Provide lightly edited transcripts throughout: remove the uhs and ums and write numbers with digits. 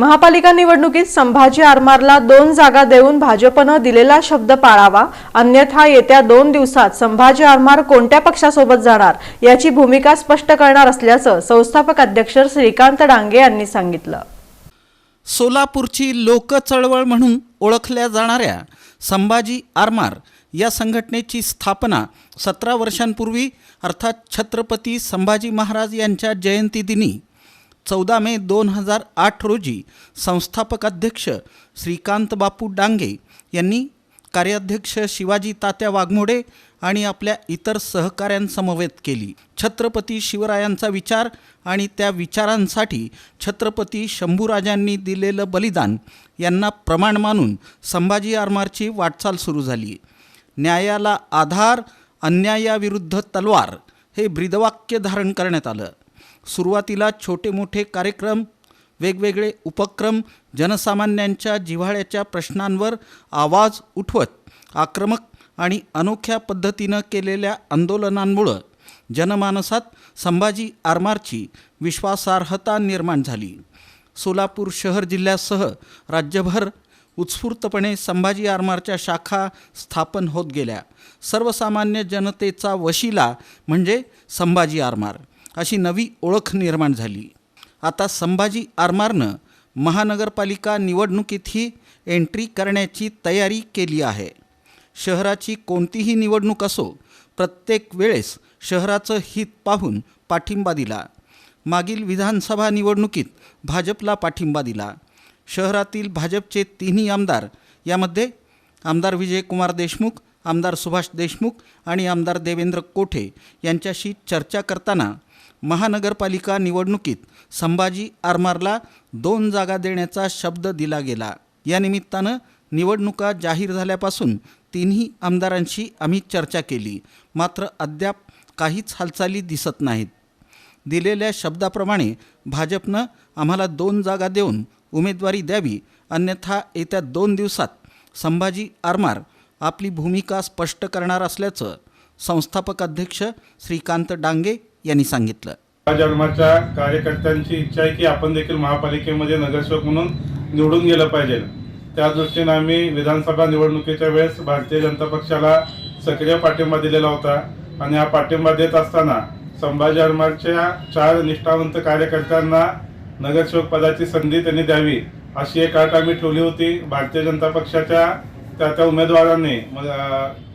महापालिका निवडणुकीत संभाजी आरमारला 2 जागा देऊन भाजपनं दिलेला शब्द पाळावा, अन्यथा येत्या 2 दिवसात संभाजी आरमार कोणत्या पक्षासोबत जाणार याची भूमिका स्पष्ट करणार असल्याचं संस्थापक अध्यक्ष श्रीकांत डांगे यांनी सांगितलं। सोलापूरची लोक चळवळ म्हणून ओळखल्या जाणाऱ्या संभाजी आरमार या संघटनेची स्थापना 17 वर्षांपूर्वी अर्थात छत्रपती संभाजी महाराज यांच्या जयंतीदिनी 14 मे 2008 रोजी संस्थापक अध्यक्ष श्रीकांत बापू डांगे यांनी कार्याध्यक्ष शिवाजी तात्या वाघमोडे आणि आपल्या इतर सहकाऱ्यांसमवेत केली। छत्रपती शिवरायांचा विचार आणि त्या विचारांसाठी छत्रपती शंभूराजांनी दिलेलं बलिदान यांना प्रमाण मानून संभाजी आरमारची वाटचाल सुरू झाली। न्यायाला आधार, अन्यायाविरुद्ध तलवार हे ब्रीदवाक्य धारण करण्यात आलं। सुरुवातीला छोटे मोठे कार्यक्रम, वेगवेगळे उपक्रम, जनसामान्यांच्या जिव्हाळ्याच्या प्रश्नांवर आवाज उठवत आक्रमक आणि अनोख्या पद्धतीनं केलेल्या आंदोलनांमुळे जनमानसात संभाजी आरमारची विश्वासार्हता निर्माण झाली। सोलापूर शहर जिल्ह्यासह राज्यभर उत्स्फूर्तपणे संभाजी आरमारच्या शाखा स्थापन होत गेल्या। सर्वसामान्य जनतेचा वशिला म्हणजे संभाजी आरमार अशी नवी ओळख निर्माण झाली। आता संभाजी आरमारनं महानगरपालिका निवडणुकीतही एंट्री करण्याची तयारी केली आहे। शहराची कोणतीही निवडणूक असो, प्रत्येक वेळेस शहराचं हित पाहून पाठिंबा दिला। मागील विधानसभा निवडणुकीत भाजपला पाठिंबा दिला। शहरातील भाजपचे 3ही आमदार, यामध्ये आमदार विजयकुमार देशमुख, आमदार सुभाष देशमुख आणि आमदार देवेंद्र कोठे यांच्याशी चर्चा करताना महानगरपालिका निवडणुकीत संभाजी आरमारला 2 जागा देण्याचा शब्द दिला गेला। या निमित्तानं निवडणुका जाहीर झाल्यापासून 3ही आमदारांशी आम्ही चर्चा केली, मात्र अद्याप काहीच हालचाली दिसत नाहीत। दिलेल्या शब्दाप्रमाणे भाजपनं आम्हाला 2 जागा देऊन उमेदवारी द्यावी, अन्यथा येत्या 2 दिवसात संभाजी आरमार आपली भूमिका स्पष्ट करणार असल्याचं संस्थापक अध्यक्ष श्रीकांत डांगे यांनी सांगितलं। संभाजी आरमारच्या कार्यकर्त्यांची इच्छा आहे की आपण देखील महापालिकेमध्ये नगरसेवक म्हणून निवडून गेलं पाहिजे। त्या दृष्टीने आम्ही विधानसभा निवडणुकीच्या वेळेस भारतीय जनता पक्षाला सक्रिय पाठिंबा दिलेला होता आणि हा पाठिंबा देत असताना संभाजी आरमारच्या 4 निष्ठावंत कार्यकर्त्यांना नगरसेवक पदाची संधी त्यांनी द्यावी अशी एक अट आम्ही ठेवली होती। भारतीय जनता पक्षाच्या त्या उमेदवारांनी,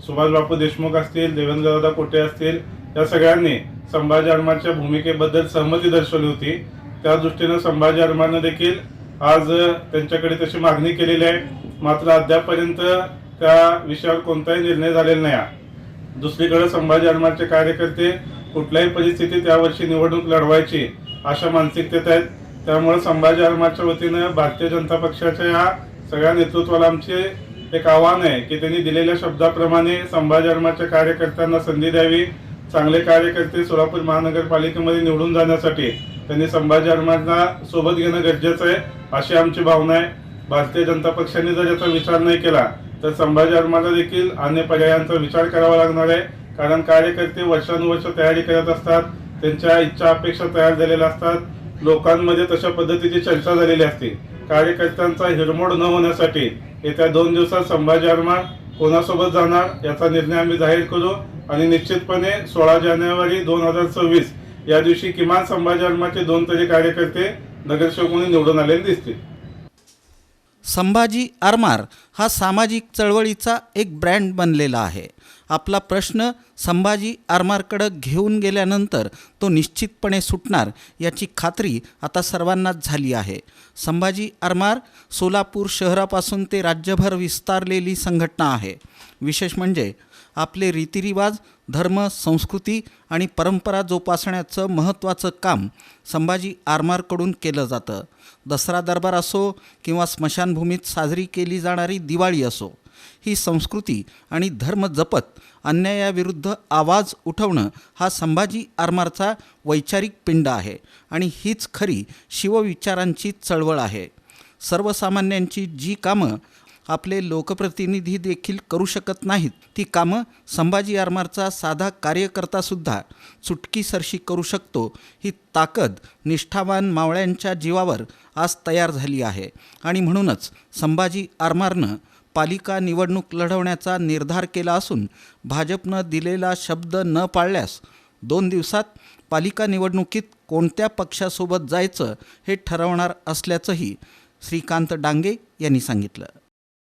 सुभाष बापू देशमुख असतील, देवेंद्रदादा कोठे असतील, या सगळ्यांनी संभाजी आरमारच्या भूमिकेबद्दल सहमती दर्शवली होती। त्या दृष्टीने संभाजी आरमारने देखील आज त्यांच्याकडे तशी मागणी केलेली आहे, मात्र अद्यापपर्यंत त्या विषयावर कोणताही निर्णय झालेला नाही। दुसरीकडे संभाजी आरमारचे कार्यकर्ते कुठल्याही परिस्थितीत यावर्षी निवडणूक लढवायची अशा मानसिकतेत आहेत। त्यामुळे संभाजी आरमारच्या वतीनं भारतीय जनता पक्षाच्या या सगळ्या नेतृत्वाला आमचे एक आव्हान आहे की त्यांनी दिलेल्या शब्दाप्रमाणे संभाजी आरमारच्या कार्यकर्त्यांना संधी द्यावी। चांगले कार्यकर्ते सोलापूर महानगरपालिकेमध्ये निवडून जाण्यासाठी त्यांनी संभाजी आरमारला सोबत घेणं गरजेचं आहे अशी आमची भावना आहे। भारतीय जनता पक्षाने जर याचा विचार नाही केला तर संभाजी आरमारला देखील अन्य पर्यायांचा विचार करावा लागणार आहे, कारण कार्यकर्ते वर्षानुवर्ष तयारी करत असतात, त्यांच्या इच्छा अपेक्षा तयार झालेल्या असतात, लोकांमध्ये तशा पद्धतीची चर्चा झालेली असते। कार्यकर्त्यांचा हिरमोड न होण्यासाठी येत्या 2 दिवसात संभाजी आरमार कोणासोबत जाणार याचा निर्णय आम्ही जाहीर करू आणि निश्चितपणे 16 जानेवारी 2026 या दिवशी किमान संभाजी आरमारचे 2 तरी कार्यकर्ते नगरसेवक म्हणून निवडून आलेले दिसतील। संभाजी आरमार हा सामाजिक चळवळीचा एक ब्रँड बनलेला आहे। आपला प्रश्न संभाजी आरमारकडे घेऊन गेल्यानंतर तो निश्चितपणे सुटणार याची खात्री आता सर्वांनाच झाली आहे। संभाजी आरमार सोलापूर शहरापासून ते राज्यभर विस्तारलेली संघटना आहे। विशेष म्हणजे आपले रीतिरिवाज, धर्म, संस्कृती आणि परंपरा जोपासण्याचं महत्त्वाचं काम संभाजी आरमारकडून केलं जातं। दसरा दरबार असो किंवा स्मशानभूमीत साजरी केली जाणारी दिवाळी असो, ही संस्कृती आणि धर्म जपत अन्यायाविरुद्ध आवाज उठवणं हा संभाजी आरमारचा वैचारिक पिंड आहे आणि हीच खरी शिवविचारांची चळवळ आहे। सर्वसामान्यांची जी कामं आपले लोकप्रतिनिधी देखील करू शकत नाहीत ती कामं संभाजी आरमारचा साधा कार्यकर्तासुद्धा चुटकीसरशी करू शकतो ही ताकद निष्ठावान मावळ्यांच्या जीवावर आज तयार झाली आहे. आणि म्हणूनच संभाजी आरमारनं पालिका निवडणूक लढवण्याचा निर्धार केला असून भाजपनं दिलेला शब्द न पाळल्यास 2 दिवसात पालिका निवडणुकीत कोणत्या पक्षासोबत जायचं हे ठरवणार असल्याचंही श्रीकांत डांगे यांनी सांगितलं.